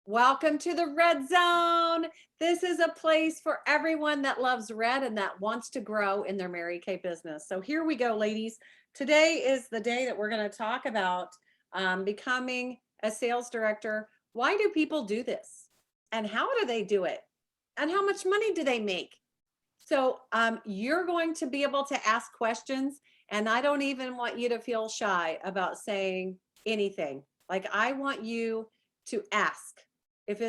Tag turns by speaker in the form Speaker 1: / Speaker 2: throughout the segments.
Speaker 1: Welcome to the Red Zone. This is a place for everyone that loves red and that wants to grow in their Mary Kay business. So here we go, ladies. Today is the day that we're going to talk about becoming a sales director. Why do people do this? And how do they do it? And how much money do they make? So you're going to be able to ask questions, and I don't even want you to feel shy about saying anything. Like, I want you to ask. If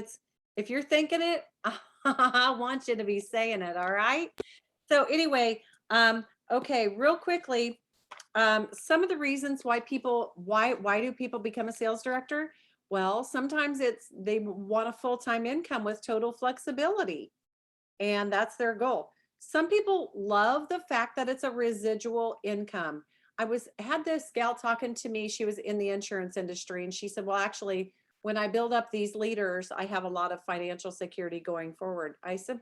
Speaker 1: you're thinking it, I want you to be saying it. All right. So anyway, okay, real quickly, some of the reasons why do people become a sales director? Well, sometimes they want a full-time income with total flexibility, and that's their goal. Some people love the fact that it's a residual income. Had this gal talking to me. She was in the insurance industry, and she said, well, actually, when I build up these leaders, I have a lot of financial security going forward. I said,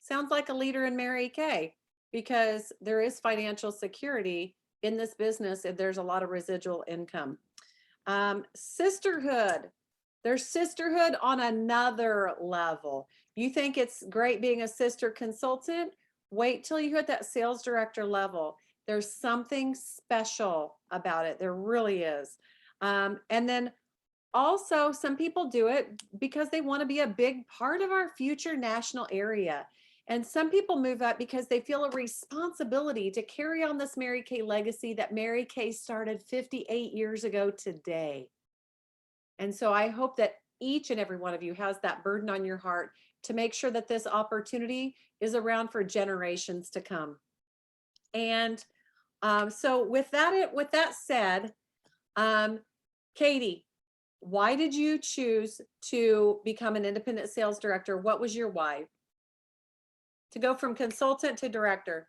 Speaker 1: sounds like a leader in Mary Kay, because there is financial security in this business and there's a lot of residual income. Sisterhood. There's sisterhood on another level. You think it's great being a sister consultant? Wait till you hit that sales director level. There's something special about it. There really is. And then also, some people do it because they want to be a big part of our future national area. And some people move up because they feel a responsibility to carry on this Mary Kay legacy that Mary Kay started 58 years ago today. And so I hope that each and every one of you has that burden on your heart to make sure that this opportunity is around for generations to come. And so with that said, Katie, why did you choose to become an independent sales director? What was your why? To go from consultant to director?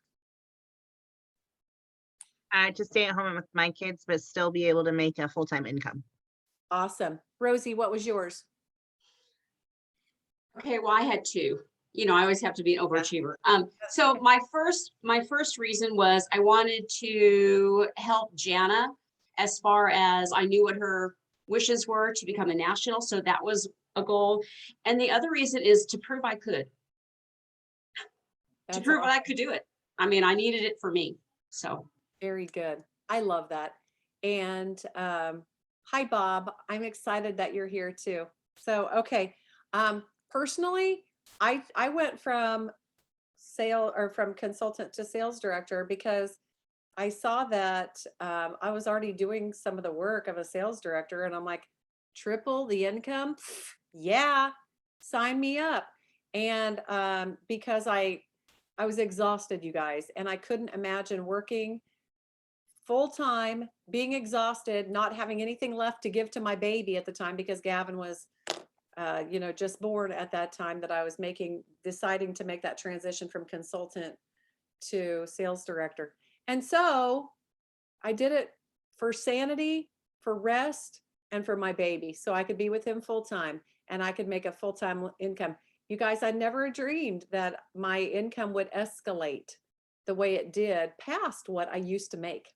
Speaker 2: To stay at home with my kids, but still be able to make a full-time income.
Speaker 1: Awesome. Rosie, what was yours?
Speaker 3: Okay, well, I had two. You know, I always have to be an overachiever. So my first reason was I wanted to help Jana as far as I knew what her wishes were to become a national. So that was a goal. And the other reason is to prove I could. To prove I could do it. I mean, I needed it for me. So
Speaker 1: very good. I love that. And hi, Bob. I'm excited that you're here too. So, okay. Personally, I went from from consultant to sales director because I saw that I was already doing some of the work of a sales director, and I'm like, triple the income? Yeah, sign me up. And because I was exhausted, you guys, and I couldn't imagine working full time, being exhausted, not having anything left to give to my baby at the time, because Gavin was just born at that time that I was deciding to make that transition from consultant to sales director. And so I did it for sanity, for rest, and for my baby, so I could be with him full time and I could make a full-time income. You guys, I never dreamed that my income would escalate the way it did past what I used to make,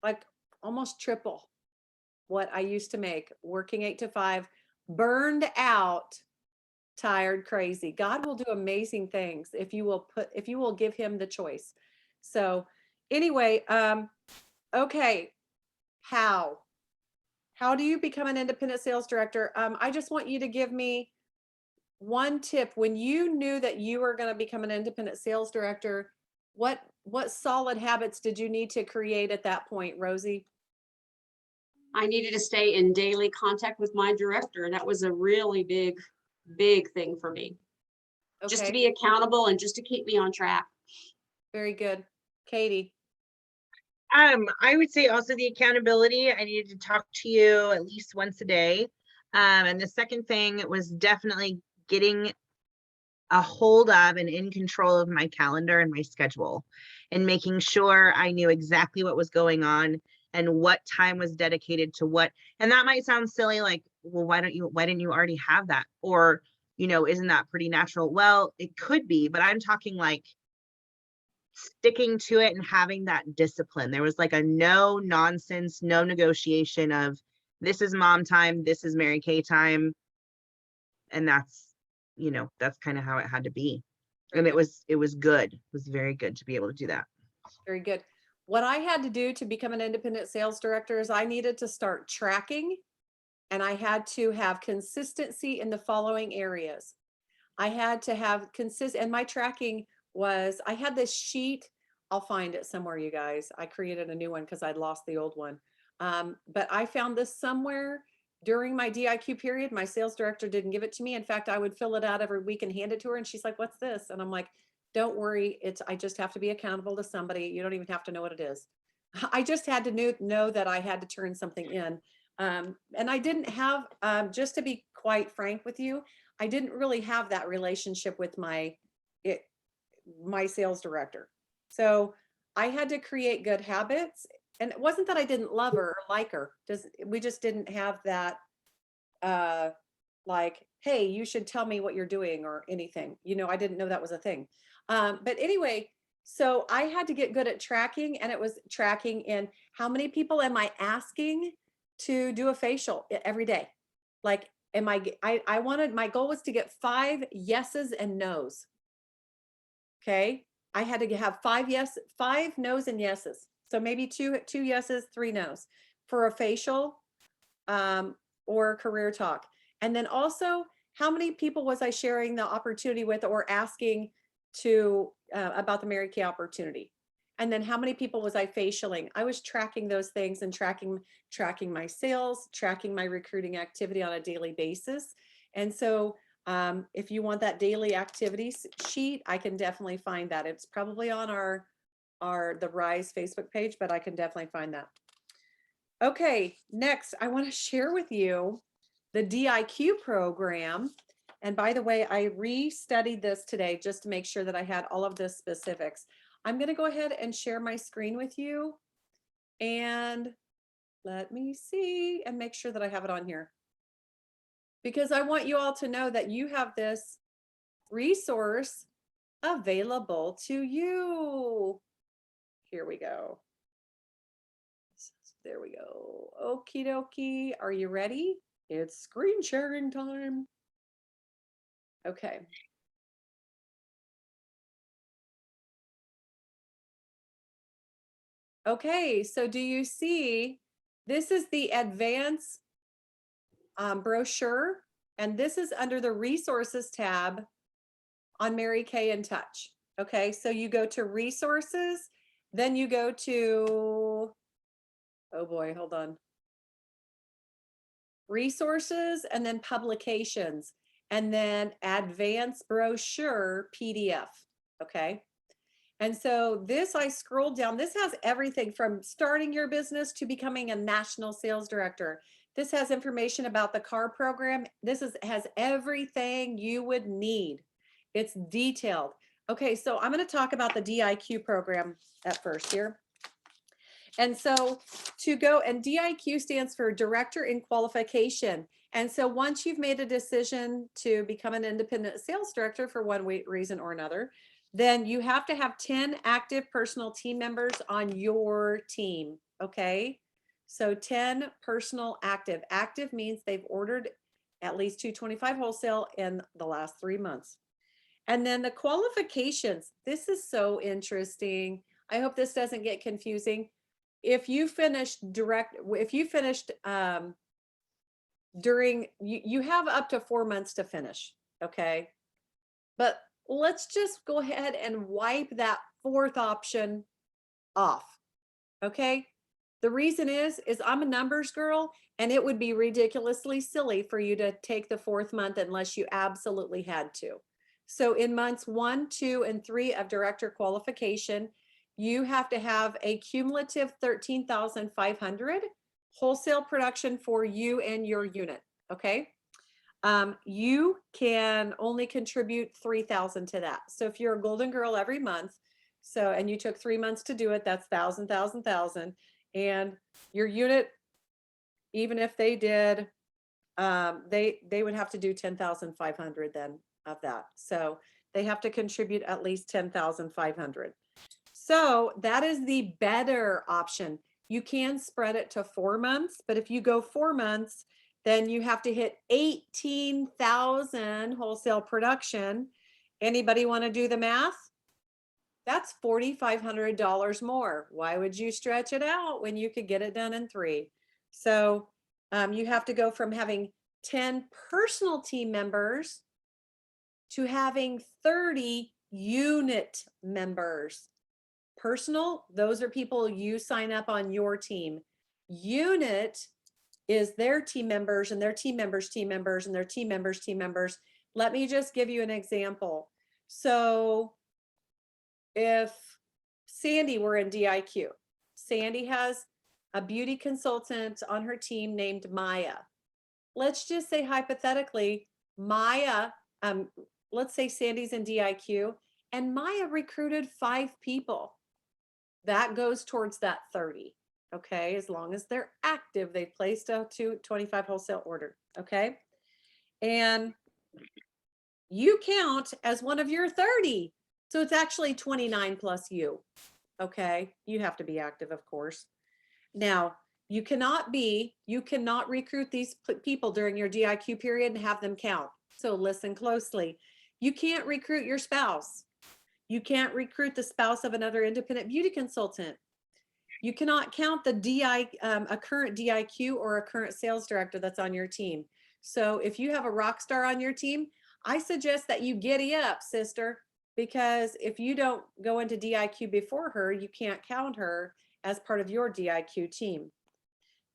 Speaker 1: like almost triple what I used to make, working 8 to 5, burned out, tired, crazy. God will do amazing things if you will give him the choice. So anyway, okay. How do you become an independent sales director? I just want you to give me one tip. When you knew that you were going to become an independent sales director, what solid habits did you need to create at that point, Rosie?
Speaker 3: I needed to stay in daily contact with my director. That was a really big thing for me. Okay. Just to be accountable and just to keep me on track.
Speaker 1: Very good. Katie?
Speaker 2: I would say also the accountability. I needed to talk to you at least once a day. And the second thing was definitely getting a hold of and in control of my calendar and my schedule, and making sure I knew exactly what was going on and what time was dedicated to what. And that might sound silly, like, well, why didn't you already have that? Or, isn't that pretty natural? Well, it could be, but I'm talking like sticking to it and having that discipline. There was like a no nonsense, no negotiation of this is mom time, this is Mary Kay time. And that's, that's kind of how it had to be. And it was good. It was very good to be able to do that.
Speaker 1: Very good. What I had to do to become an independent sales director is I needed to start tracking, and I had to have consistency in the following areas. I had to have and my tracking was, I had this sheet. I'll find it somewhere, you guys. I created a new one because I'd lost the old one. But I found this somewhere during my DIQ period. My sales director didn't give it to me. In fact, I would fill it out every week and hand it to her. And she's like, "What's this?" And I'm like, "Don't worry. I just have to be accountable to somebody. You don't even have to know what it is." I just had to know that I had to turn something in. And I didn't have, just to be quite frank with you, I didn't really have that relationship with my sales director. So I had to create good habits. And it wasn't that I didn't love her or like her. We just didn't have that, like, "Hey, you should tell me what you're doing," or anything. I didn't know that was a thing. But anyway, so I had to get good at tracking, and it was tracking in how many people am I asking to do a facial every day? Like, my goal was to get 5 yeses and nos. Okay. I had to have 5 nos and yeses. So maybe two yeses, 3 nos for a facial, or career talk. And then also, how many people was I sharing the opportunity with or asking to, about the Mary Kay opportunity? And then how many people was I facialing? I was tracking those things and tracking my sales, tracking my recruiting activity on a daily basis. And so if you want that daily activities sheet, I can definitely find that. It's probably on the Rise Facebook page, but I can definitely find that. Okay, next, I want to share with you the DIQ program. And by the way, I re-studied this today just to make sure that I had all of the specifics. I'm going to go ahead and share my screen with you. And let me see and make sure that I have it on here, because I want you all to know that you have this resource available to you. Here we go. There we go. Okie dokie. Are you ready? It's screen sharing time. Okay. Okay, so do you see, this is the advanced brochure, and this is under the resources tab on Mary Kay in Touch. Okay, so you go to resources, then you go to, oh boy, hold on. Resources, and then publications, and then advanced brochure PDF. Okay. And so this, I scrolled down, this has everything from starting your business to becoming a national sales director. This has information about the CAR program. This has everything you would need. It's detailed. Okay, so I'm going to talk about the DIQ program at first here. And so to go, and DIQ stands for Director in Qualification. And so once you've made a decision to become an independent sales director for one reason or another, then you have to have 10 active personal team members on your team. Okay. So 10 personal active. Active means they've ordered at least 225 wholesale in the last 3 months. And then the qualifications. This is so interesting. I hope this doesn't get confusing. If you finished during, you have up to 4 months to finish. Okay. But let's just go ahead and wipe that 4th option off. Okay. The reason is I'm a numbers girl, and it would be ridiculously silly for you to take the 4th month unless you absolutely had to. So in months 1, 2, and 3 of director qualification, you have to have a cumulative 13,500 wholesale production for you and your unit. Okay. You can only contribute 3,000 to that. So if you're a golden girl every month, and you took 3 months to do it, that's 1,000. And your unit, even if they did, they would have to do 10,500 then of that. So they have to contribute at least 10,500. So that is the better option. You can spread it to 4 months, but if you go 4 months, then you have to hit 18,000 wholesale production. Anybody want to do the math? That's $4,500 more. Why would you stretch it out when you could get it done in 3? So you have to go from having 10 personal team members to having 30 unit members. Personal, those are people you sign up on your team. Unit is their team members and their team members, team members, and their team members, team members. Let me just give you an example. So if Sandy were in DIQ, Sandy has a beauty consultant on her team named Maya. Let's just say hypothetically, Maya, let's say Sandy's in DIQ and Maya recruited 5 people. That goes towards that 30. Okay, as long as they're active, they placed a 25 wholesale order. Okay, and you count as one of your 30. So it's actually 29 plus you. Okay, you have to be active, of course. Now, you cannot recruit these people during your DIQ period and have them count. So listen closely. You can't recruit your spouse. You can't recruit the spouse of another independent beauty consultant. You cannot count the a current DIQ or a current sales director that's on your team. So if you have a rock star on your team, I suggest that you giddy up, sister, because if you don't go into DIQ before her, you can't count her as part of your DIQ team.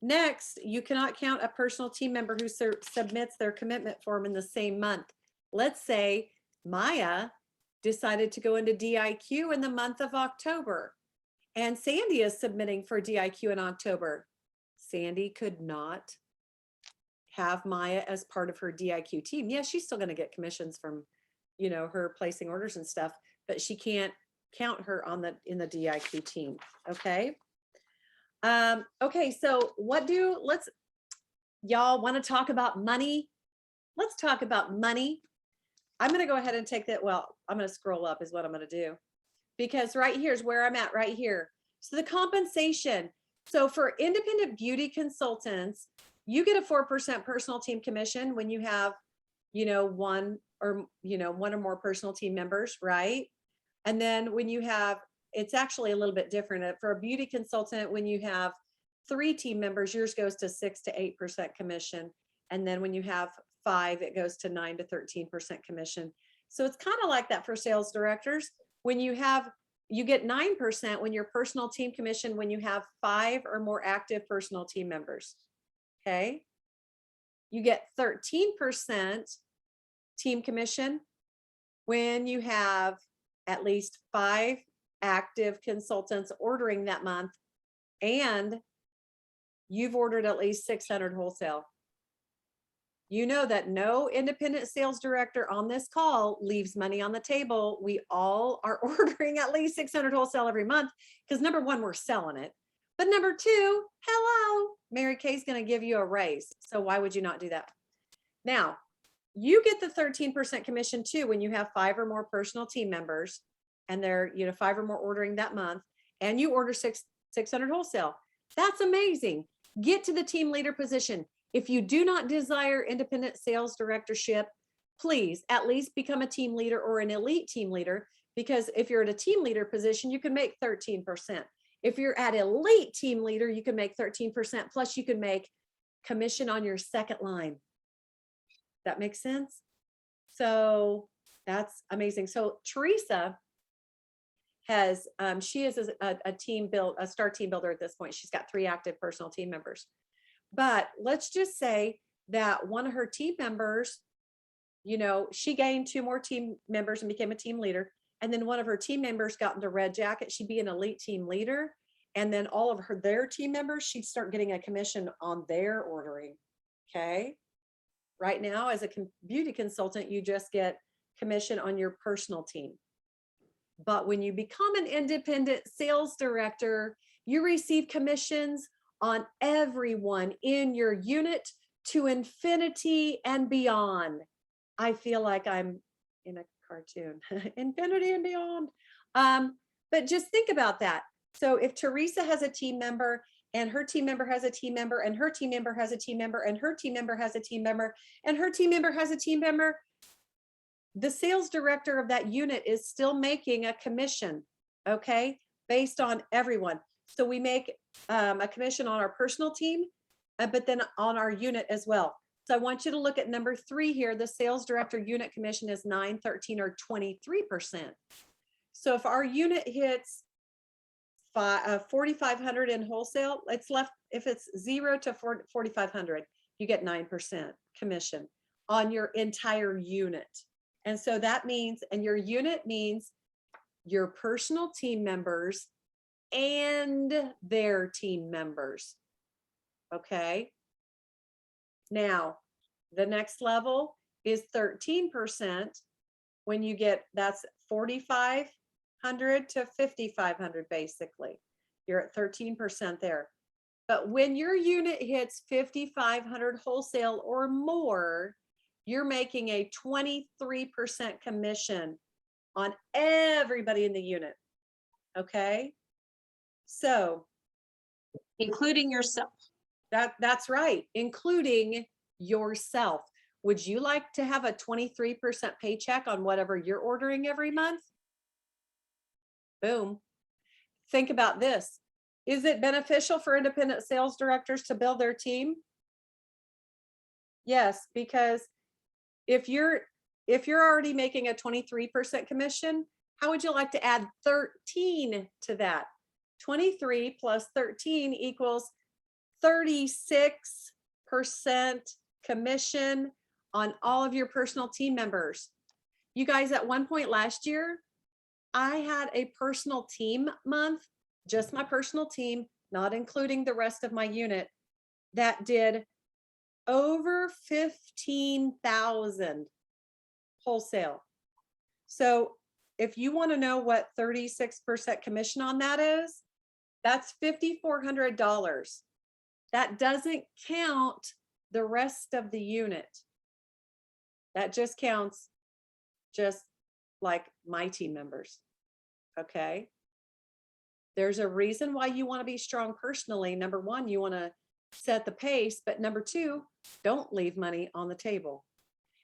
Speaker 1: Next, you cannot count a personal team member who submits their commitment form in the same month. Let's say Maya decided to go into DIQ in the month of October, and Sandy is submitting for DIQ in October. Sandy could not have Maya as part of her DIQ team. Yes, she's still going to get commissions from, her placing orders and stuff, but she can't count her in the DIQ team. Okay. Okay. So y'all want to talk about money? Let's talk about money. I'm going to go ahead and take that. Well, I'm going to scroll up is what I'm going to do, because right here is where I'm at right here. So the compensation. So for independent beauty consultants, you get a 4% personal team commission when you have, one or more personal team members, right? And then when you have, it's actually a little bit different. For a beauty consultant, when you have 3 team members, yours goes to 6 to 8% commission. And then when you have 5, it goes to 9 to 13% commission. So it's kind of like that for sales directors. When you get 9% when your personal team commission, when you have 5 or more active personal team members. Okay. You get 13% team commission when you have at least 5 active consultants ordering that month, and you've ordered at least 600 wholesale. You know that no independent sales director on this call leaves money on the table. We all are ordering at least 600 wholesale every month because number 1, we're selling it. But number 2, hello, Mary Kay's going to give you a raise. So why would you not do that? Now, you get the 13% commission too when you have 5 or more personal team members and they're 5 or more ordering that month, and you order 600 wholesale. That's amazing. Get to the team leader position. If you do not desire independent sales directorship, please at least become a team leader or an elite team leader, because if you're at a team leader position, you can make 13%. If you're at elite team leader, you can make 13%, plus you can make commission on your second line. That makes sense? So that's amazing. So Teresa has, she is a star team builder at this point. She's got 3 active personal team members. But let's just say that one of her team members, she gained 2 more team members and became a team leader. And then one of her team members got into Red Jacket. She'd be an elite team leader. And then all of their team members, she'd start getting a commission on their ordering. Okay. Right now, as a beauty consultant, you just get commission on your personal team. But when you become an independent sales director, you receive commissions on everyone in your unit to infinity and beyond. I feel like I'm in a cartoon, infinity and beyond. But just think about that. So if Teresa has a team member and her team member has a team member, and her team member has a team member, and her team member has a team member, and her team member has a team member, the sales director of that unit is still making a commission, okay, based on everyone. So we make a commission on our personal team, but then on our unit as well. So I want you to look at number 3 here. The sales director unit commission is 9, 13, or 23%. So if our unit hits 4,500 in wholesale, it's left, if it's 0 to 4,500, you get 9% commission on your entire unit. And so that means, and your unit means your personal team members and their team members. Okay. Now, the next level is 13% when you get, that's 4,500 to 5,500 basically. You're at 13% there. But when your unit hits 5,500 wholesale or more, you're making a 23% commission on everybody in the unit. Okay. So
Speaker 3: Including yourself.
Speaker 1: that's right, including yourself. Would you like to have a 23% paycheck on whatever you're ordering every month? Boom. Think about this. Is it beneficial for independent sales directors to build their team? Yes, because if you're already making a 23% commission, how would you like to add 13 to that? 23 plus 13 equals 36% commission on all of your personal team members. You guys, at one point last year, I had a personal team month, just my personal team, not including the rest of my unit, that did over 15,000 wholesale. So if you want to know what 36% commission on that is, that's $5,400. That doesn't count the rest of the unit. That just counts just like my team members. Okay. There's a reason why you want to be strong personally. Number 1, you want to set the pace, but number 2, don't leave money on the table.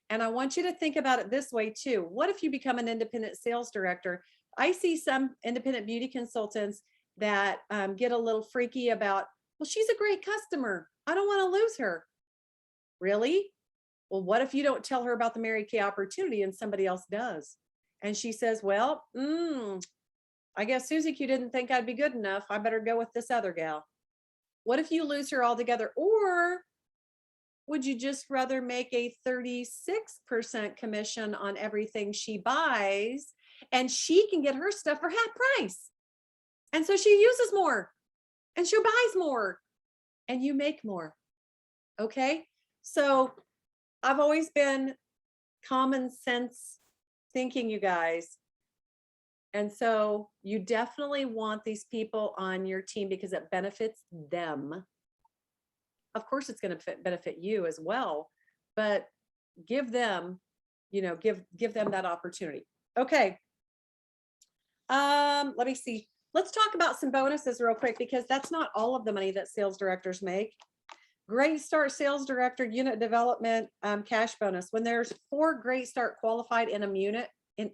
Speaker 1: And I want you to think about it this way too. What if you become an independent sales director? I see some independent beauty consultants that get a little freaky about, well, she's a great customer, I don't want to lose her. Really? Well, what if you don't tell her about the Mary Kay opportunity and somebody else does? And she says, well, I guess Susie Q didn't think I'd be good enough. I better go with this other gal. What if you lose her altogether? Or would you just rather make a 36% commission on everything she buys, and she can get her stuff for half price? And so she uses more and she buys more and you make more. Okay. So I've always been common sense thinking, you guys. And so you definitely want these people on your team because it benefits them. Of course, it's going to benefit you as well, but give them, give them that opportunity. Okay. Let me see. Let's talk about some bonuses real quick, because that's not all of the money that sales directors make. Great Start Sales Director Unit Development cash bonus. When there's 4 Great Start qualified in a unit in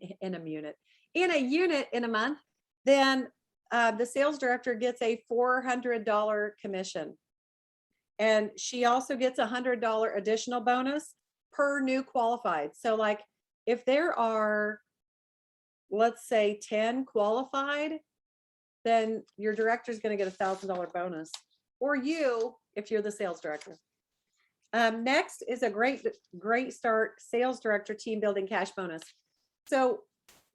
Speaker 1: a month, then the sales director gets a $400 commission. And she also gets a $100 additional bonus per new qualified. So like if there are, let's say 10 qualified, then your director is going to get a $1,000 bonus, or you, if you're the sales director. Next is a Great Start Sales Director Team Building Cash Bonus. So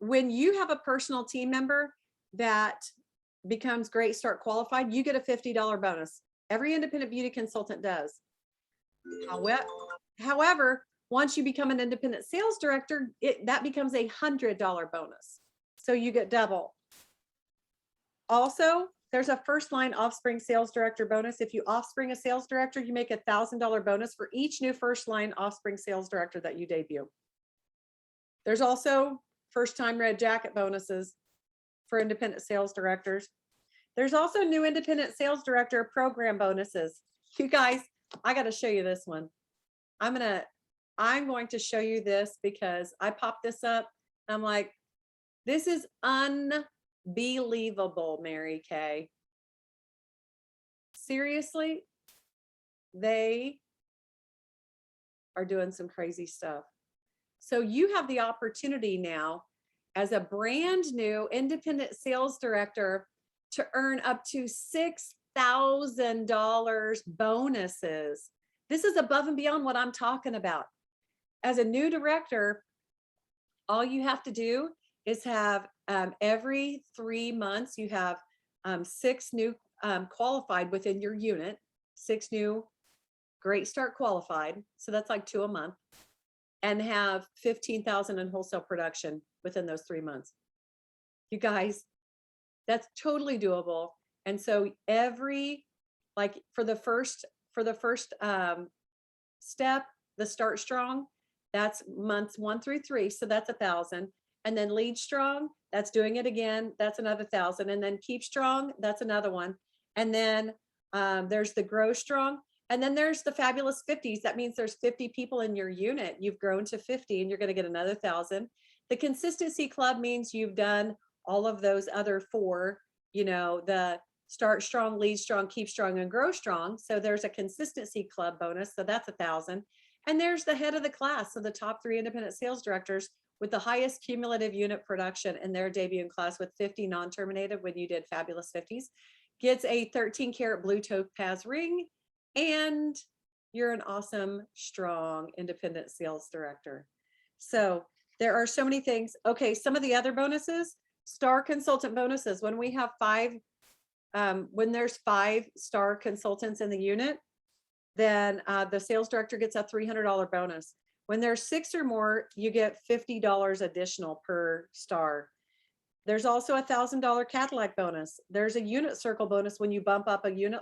Speaker 1: when you have a personal team member that becomes Great Start qualified, you get a $50 bonus. Every independent beauty consultant does. However, once you become an independent sales director, that becomes a $100 bonus. So you get double. Also, there's a first line Offspring sales director bonus. If you Offspring a sales director, you make a $1,000 bonus for each new first line Offspring sales director that you debut. There's also first time red jacket bonuses for independent sales directors. There's also new independent sales director program bonuses. You guys, I got to show you this one. I'm going to show you this because I popped this up. I'm like, this is unbelievable, Mary Kay. Seriously, they are doing some crazy stuff. So you have the opportunity now as a brand new independent sales director to earn up to $6,000 bonuses. This is above and beyond what I'm talking about. As a new director, all you have to do is have every 3 months, you have 6 new qualified within your unit, 6 new Great Start qualified. So that's like 2 a month, and have 15,000 in wholesale production within those 3 months. You guys, that's totally doable. And so like for the first step, the Start Strong, that's months 1 through 3. So that's 1,000. And then Lead Strong, that's doing it again. That's another 1,000. And then Keep Strong, that's another one. And then there's the Grow Strong. And then there's the Fabulous 50s. That means there's 50 people in your unit. You've grown to 50 and you're going to get another 1,000. The Consistency Club means you've done all of those other 4, the Start Strong, Lead Strong, Keep Strong, and Grow Strong. So there's a Consistency Club bonus. So that's 1,000. And there's the head of the class. So the top 3 independent sales directors with the highest cumulative unit production in their debut class with 50 non-terminated when you did Fabulous 50s gets a 13-karat blue topaz ring. And you're an awesome, strong, independent sales director. So there are so many things. Okay, some of the other bonuses, star consultant bonuses. When we have 5, when there's 5 star consultants in the unit, then the sales director gets a $300 bonus. When there's 6 or more, you get $50 additional per star. There's also a $1,000 Cadillac bonus. There's a unit circle bonus when you bump up a unit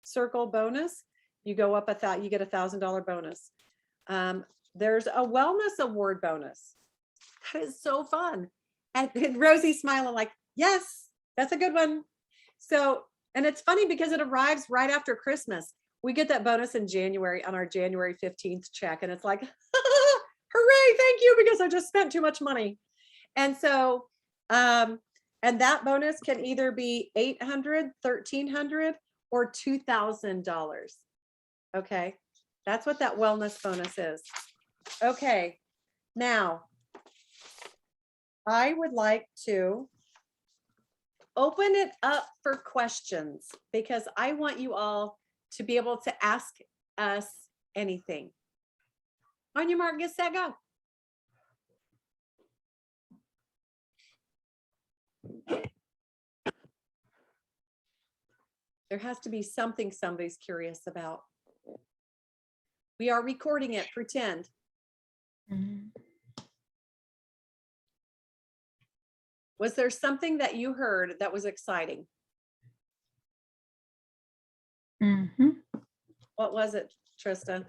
Speaker 1: circle bonus. You go up you get a $1,000 bonus. There's a wellness award bonus. That is so fun. And Rosie's smiling like, yes, that's a good one. So, and it's funny because it arrives right after Christmas. We get that bonus in January on our January 15th check. And it's like, hooray, thank you, because I just spent too much money. And so, and that bonus can either be $800, $1,300, or $2,000. Okay, that's what that wellness bonus is. Okay, now I would like to open it up for questions because I want you all to be able to ask us anything. On your mark, get set, go. There has to be something somebody's curious about. We are recording it, pretend.
Speaker 4: Mm-hmm.
Speaker 1: Was there something that you heard that was exciting?
Speaker 4: Mm-hmm.
Speaker 1: What was it, Trista?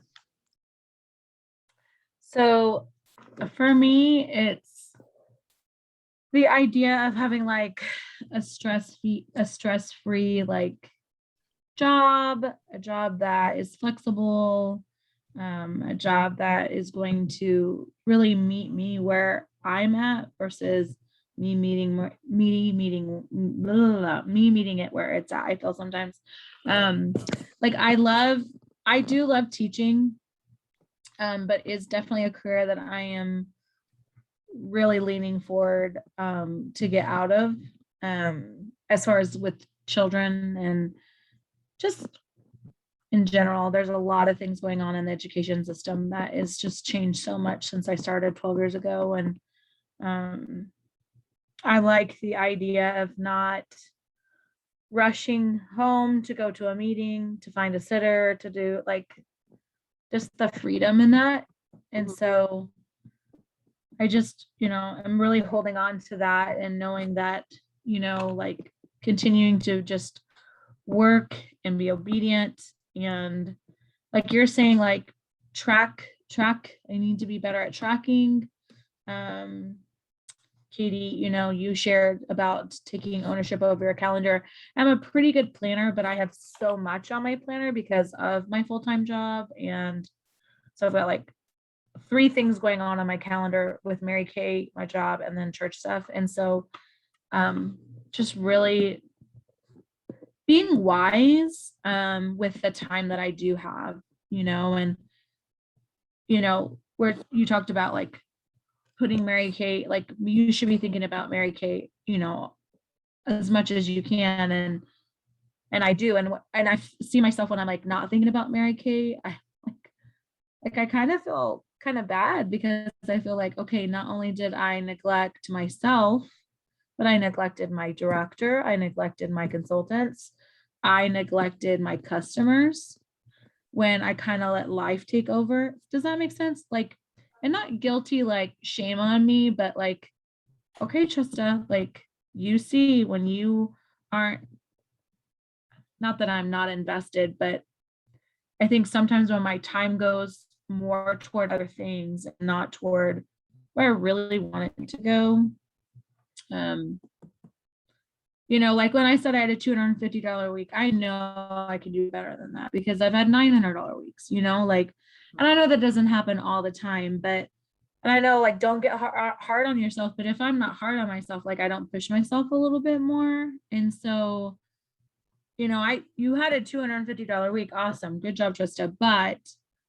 Speaker 4: So for me, it's the idea of having like a stress-free like job, a job that is flexible, a job that is going to really meet me where I'm at versus me meeting it where it's at. I feel sometimes like I do love teaching, but it's definitely a career that I am really leaning forward to get out of, as far as with children and just in general. There's a lot of things going on in the education system that is just changed so much since I started 12 years ago. And I like the idea of not rushing home to go to a meeting, to find a sitter, to do like just the freedom in that. And so I just, I'm really holding on to that and knowing that, like continuing to just work and be obedient. And like you're saying, like track, I need to be better at tracking, Katie, you shared about taking ownership over your calendar. I'm a pretty good planner, but I have so much on my planner because of my full-time job. And so I've got like 3 things going on my calendar with Mary Kay, my job, and then church stuff. And so just really being wise with the time that I do have, and where you talked about like putting Mary Kay, like you should be thinking about Mary Kay, as much as you can. And I do. And I see myself when I'm like not thinking about Mary Kay, I kind of feel kind of bad because I feel like, okay, not only did I neglect myself, but I neglected my director, I neglected my consultants, I neglected my customers when I kind of let life take over. Does that make sense? Like, and not guilty, like shame on me, but like, okay, Trista, like you see when you aren't, not that I'm not invested, but I think sometimes when my time goes more toward other things and not toward where I really want it to go. Like when I said I had a $250 week, I know I can do better than that because I've had $900 weeks, like, and I know that doesn't happen all the time, but, and I know like, don't get hard on yourself, but if I'm not hard on myself, like I don't push myself a little bit more. And so, you had a $250 week. Awesome. Good job, Trista.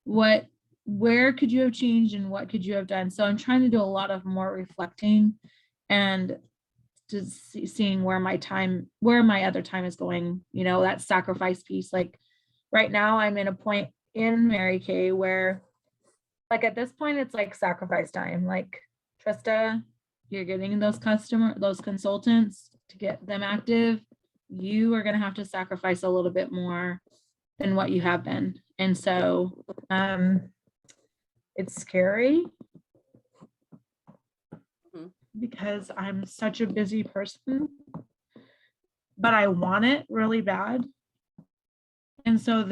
Speaker 4: But where could you have changed and what could you have done? So I'm trying to do a lot of more reflecting and just seeing where my other time is going, that sacrifice piece. Like right now I'm in a point in Mary Kay where like at this point it's like sacrifice time. Like Trista, you're getting those consultants to get them active. You are going to have to sacrifice a little bit more than what you have been. And so it's scary because I'm such a busy person, but I want it really bad. And so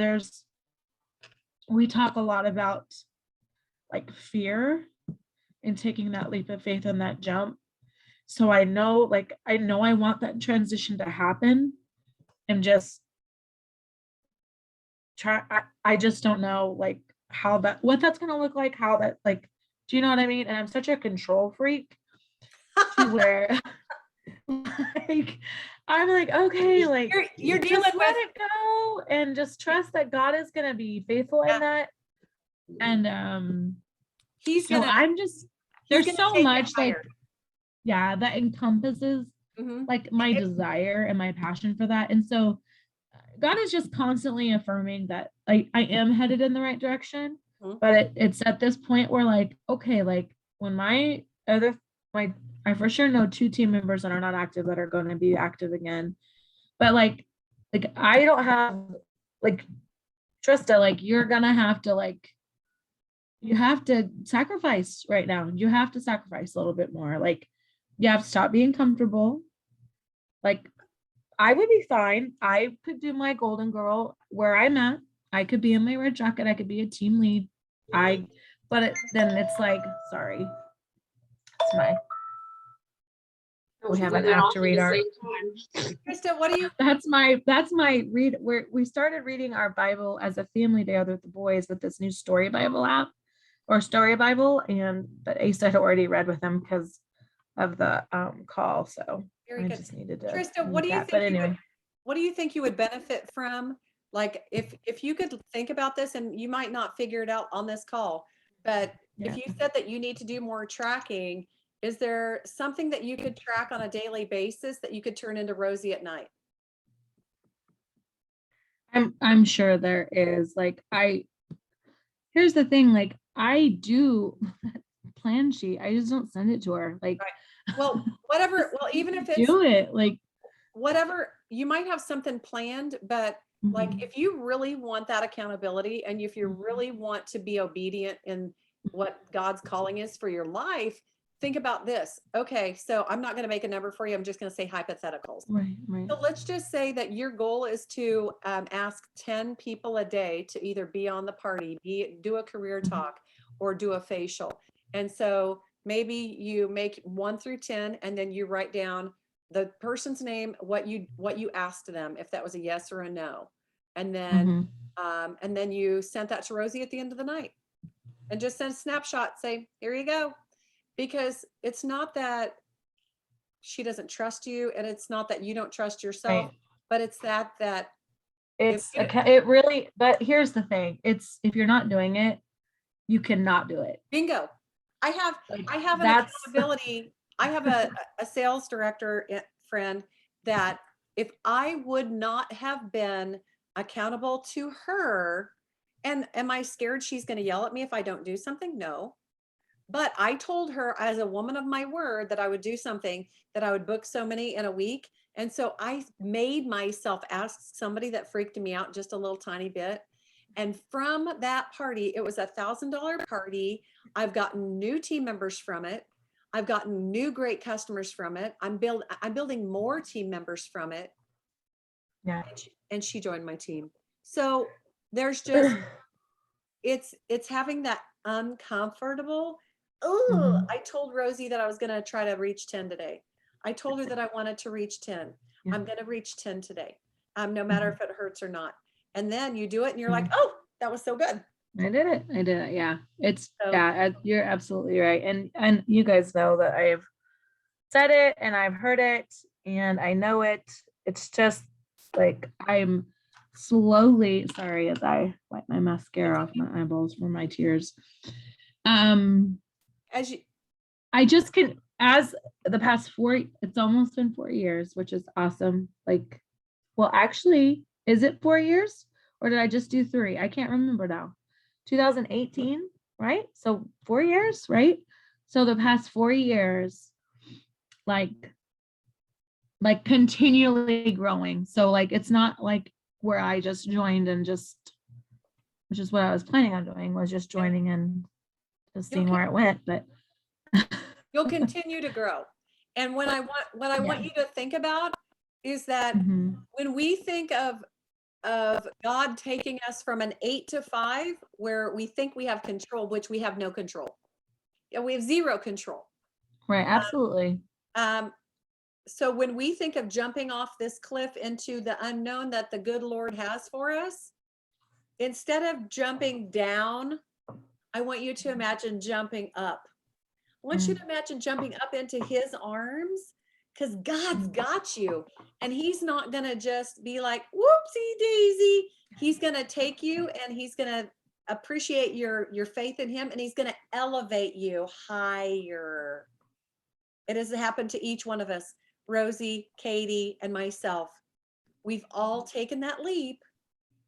Speaker 4: we talk a lot about like fear and taking that leap of faith and that jump. So I know I want that transition to happen and just try. I just don't know like what that's going to look like, how that like, do you know what I mean? And I'm such a control freak to where like, I'm like, okay, like
Speaker 1: you're
Speaker 4: just
Speaker 1: dealing
Speaker 4: let
Speaker 1: with
Speaker 4: it go and just trust that God is going to be faithful in that. And
Speaker 1: he's
Speaker 4: so
Speaker 1: gonna
Speaker 4: I'm just, there's so
Speaker 1: take you
Speaker 4: much like,
Speaker 1: higher.
Speaker 4: yeah, that encompasses like my desire and my passion for that. And so God is just constantly affirming that I am headed in the right direction. But it's at this point where like, okay, like when I for sure know 2 team members that are not active that are going to be active again. But like I don't have like Trista, like you're gonna have to like, you have to sacrifice right now. You have to sacrifice a little bit more. Like you have to stop being comfortable. Like I would be fine. I could do my golden girl where I'm at. I could be in my red jacket. I could be a team lead. Then it's like, sorry. It's we have an app to read our.
Speaker 1: Krista, what do you?
Speaker 4: That's my read. We started reading our Bible as a family together with the boys with this new Story Bible app or Story Bible, but Asa had already read with them because of the call. So
Speaker 1: Very
Speaker 4: I
Speaker 1: good.
Speaker 4: just needed to.
Speaker 1: Krista, what do you think?
Speaker 4: But anyway,
Speaker 1: what do you think you would benefit from? Like if you could think about this, and you might not figure it out on this call, but if you said that you need to do more tracking, is there something that you could track on a daily basis that you could turn into Rosie at night?
Speaker 4: I'm sure there is. Like here's the thing, like I do plan sheet. I just don't send it to her. Like
Speaker 1: well, whatever, well, even if it's
Speaker 4: do it, like
Speaker 1: whatever, you might have something planned, but like if you really want that accountability and if you really want to be obedient in what God's calling is for your life, think about this. Okay, so I'm not going to make a number for you. I'm just going to say hypotheticals.
Speaker 4: Right.
Speaker 1: So let's just say that your goal is to ask 10 people a day to either be on the party, do a career talk, or do a facial. And so maybe you make 1 through 10, and then you write down the person's name, what you asked them, if that was a yes or a no. And then, and then you sent that to Rosie at the end of the night, and just send a snapshot, say, here you go. Because it's not that she doesn't trust you, and it's not that you don't trust yourself,
Speaker 4: Right.
Speaker 1: but it's that
Speaker 4: It's
Speaker 1: you-
Speaker 4: it really, but here's the thing. It's if you're not doing it, you cannot do it.
Speaker 1: bingo. I have
Speaker 4: Like,
Speaker 1: an
Speaker 4: that's
Speaker 1: accountability. I have a sales director friend that if I would not have been accountable to her, and am I scared she's going to yell at me if I don't do something? No. But I told her as a woman of my word that I would do something, that I would book so many in a week. And so I made myself ask somebody that freaked me out just a little tiny bit. And from that party, it was $1,000 party. I've gotten new team members from it. I've gotten new great customers from it. I'm building more team members from it.
Speaker 4: yeah.
Speaker 1: And she joined my team. So there's just, it's having that uncomfortable. Oh, I told Rosie that I was going to try to reach 10 today. I told her that I wanted to reach 10.
Speaker 4: Yeah.
Speaker 1: I'm going to reach 10 today. No matter if it hurts or not. And then you do it and you're like, oh, that was so good.
Speaker 4: I did it. Yeah. It's
Speaker 1: So-
Speaker 4: yeah, you're absolutely right. And you guys know that I've said it and I've heard it and I know it. It's just like I'm slowly, sorry, as I wipe my mascara off my eyeballs from my tears.
Speaker 1: As you,
Speaker 4: I just can, as the past it's almost been 4 years, which is awesome. Like, well, actually, is it 4 years or did I just do 3? I can't remember now. 2018, right? So 4 years, right? So the past 4 years, like continually growing. So like, it's not like where I just joined and just, which is what I was planning on doing, was just joining and just seeing where it went. But
Speaker 1: you'll continue to grow. And what I want you to think about is that when we think of God taking us from an 8 to 5, where we think we have control, which we have no control. Yeah, we have zero control.
Speaker 4: Right, absolutely.
Speaker 1: So when we think of jumping off this cliff into the unknown that the good Lord has for us, instead of jumping down, I want you to imagine jumping up. I want you to imagine jumping up into his arms, because God's got you. And he's not going to just be like, whoopsie daisy. He's going to take you and he's going to appreciate your faith in him, and he's going to elevate you higher. It has happened to each one of us, Rosie, Katie, and myself. We've all taken that leap.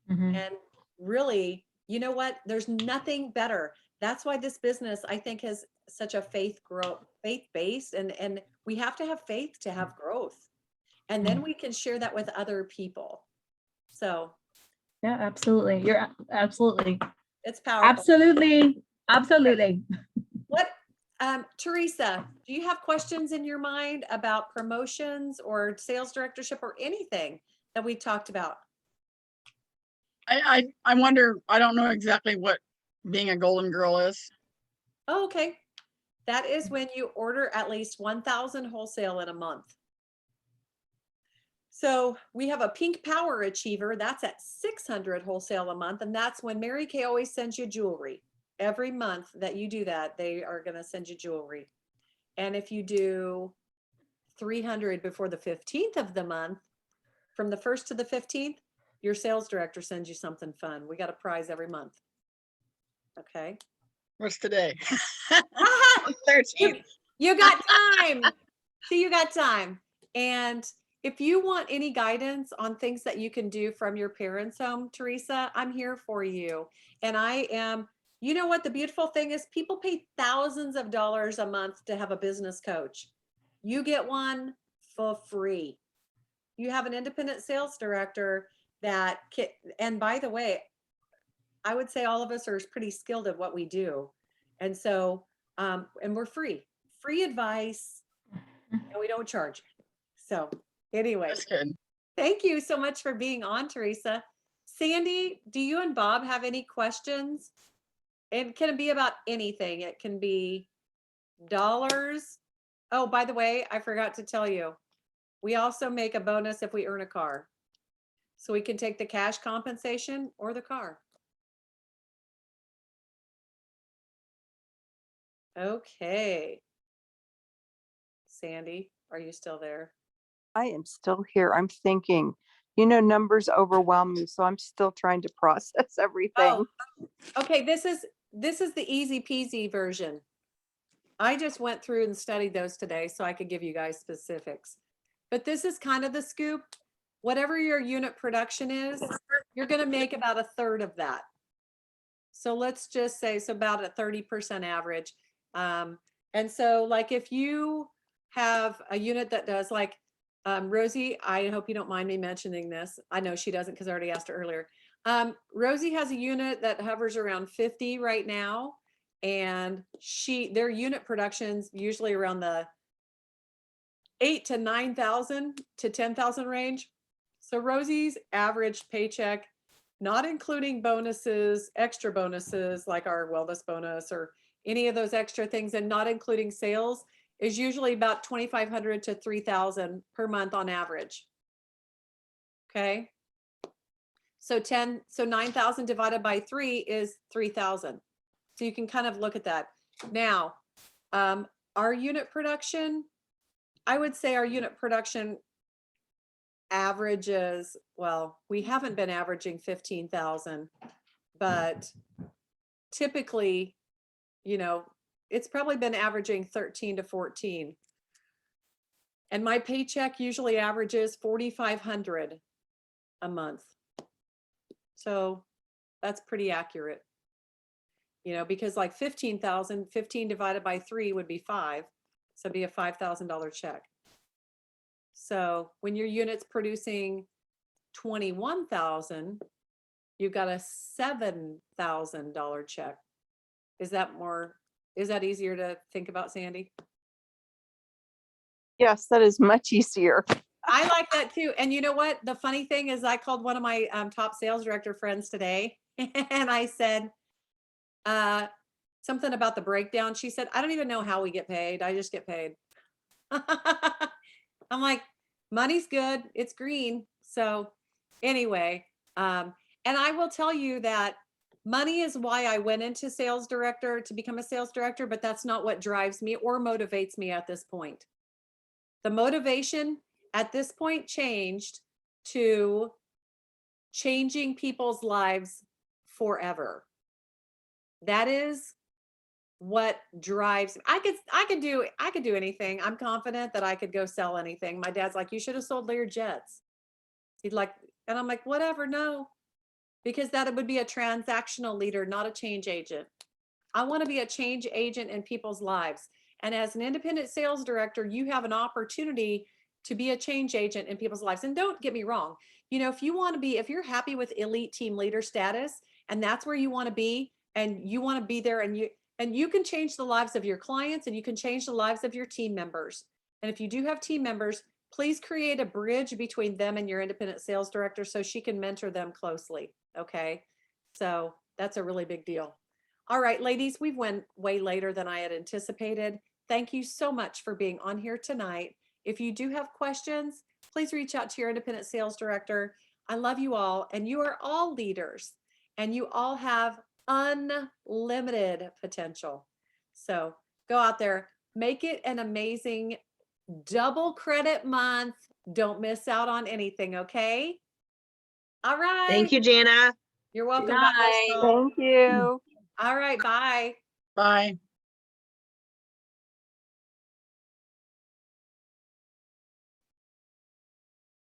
Speaker 1: And really, you know what? There's nothing better. That's why this business, I think, has such a faith-based, and we have to have faith to have growth. And then we can share that with other people. So
Speaker 4: yeah, absolutely. You're absolutely.
Speaker 1: It's powerful.
Speaker 4: Absolutely.
Speaker 1: What, Teresa, do you have questions in your mind about promotions or sales directorship or anything that we talked about?
Speaker 5: I wonder, I don't know exactly what being a golden girl is.
Speaker 1: Oh, okay. That is when you order at least 1,000 wholesale in a month. So we have a pink power achiever. That's at 600 wholesale a month. And that's when Mary Kay always sends you jewelry. Every month that you do that, they are going to send you jewelry. And if you do 300 before the 15th of the month, from the 1st to the 15th, your sales director sends you something fun. We got a prize every month. Okay.
Speaker 5: What's today?
Speaker 1: Aha!
Speaker 5: 13th.
Speaker 1: You got time. See, you got time. And if you want any guidance on things that you can do from your parents' home, Teresa, I'm here for you. And I am, you know what? The beautiful thing is people pay thousands of dollars a month to have a business coach. You get one for free. You have an independent sales director that can, and by the way, I would say all of us are pretty skilled at what we do. And so, and we're free advice, and we don't charge. So anyway,
Speaker 5: That's good.
Speaker 1: thank you so much for being on, Teresa. Sandy, do you and Bob have any questions? It can be about anything. It can be Oh, by the way, I forgot to tell you, we also make a bonus if we earn a car. So we can take the cash compensation or the car. Okay. Sandy, are you still there?
Speaker 6: I am still here. I'm thinking, numbers overwhelm me, so I'm still trying to process everything.
Speaker 1: Okay, this is the easy peasy version. I just went through and studied those today so I could give you guys specifics. But this is kind of the scoop. Whatever your unit production is, you're going to make about a third of that. So let's just say, so about a 30% average. And so like if you have a unit that does like, Rosie, I hope you don't mind me mentioning this. I know she doesn't because I already asked her earlier. Rosie has a unit that hovers around 50 right now. And their unit production's usually around the 8 to 9,000 to 10,000 range. So Rosie's average paycheck, not including bonuses, extra bonuses like our wellness bonus or any of those extra things, and not including sales, is usually about 2,500 to 3,000 per month on average. Okay. So 9,000 divided by 3 is 3,000. So you can kind of look at that. Now, our unit production, I would say our unit production averages, well, we haven't been averaging 15,000, but typically, it's probably been averaging 13 to 14. And my paycheck usually averages 4,500 a month. So that's pretty accurate. Because like 15,000, 15 divided by 3 would be 5. So it'd be a $5,000 check. So when your unit's producing 21,000, you've got a $7,000 check. Is that easier to think about, Sandy?
Speaker 6: Yes, that is much easier.
Speaker 1: I like that too. And you know what? The funny thing is I called one of my top sales director friends today and I said, something about the breakdown. She said, I don't even know how we get paid. I just get paid. I'm like, money's good. It's green. So anyway, and I will tell you that money is why I went into sales director to become a sales director, but that's not what drives me or motivates me at this point. The motivation at this point changed to changing people's lives forever. That is what drives. I could do anything. I'm confident that I could go sell anything. My dad's like, you should have sold Lear jets. He'd like, and I'm like, whatever, no, because that would be a transactional leader, not a change agent. I want to be a change agent in people's lives. And as an independent sales director, you have an opportunity to be a change agent in people's lives. And don't get me wrong, if you're happy with elite team leader status, and that's where you want to be, and you want to be there, and you can change the lives of your clients, and you can change the lives of your team members. And if you do have team members, please create a bridge between them and your independent sales director so she can mentor them closely. Okay. So that's a really big deal. All right, ladies, we've went way later than I had anticipated. Thank you so much for being on here tonight. If you do have questions, please reach out to your independent sales director. I love you all, and you are all leaders, and you all have unlimited potential. So go out there, make it an amazing double credit month. Don't miss out on anything, okay? All right.
Speaker 2: Thank you, Jana.
Speaker 1: You're welcome.
Speaker 3: Good
Speaker 1: God bless
Speaker 3: night.
Speaker 1: you all.
Speaker 6: Thank you.
Speaker 1: All right, bye.
Speaker 5: Bye.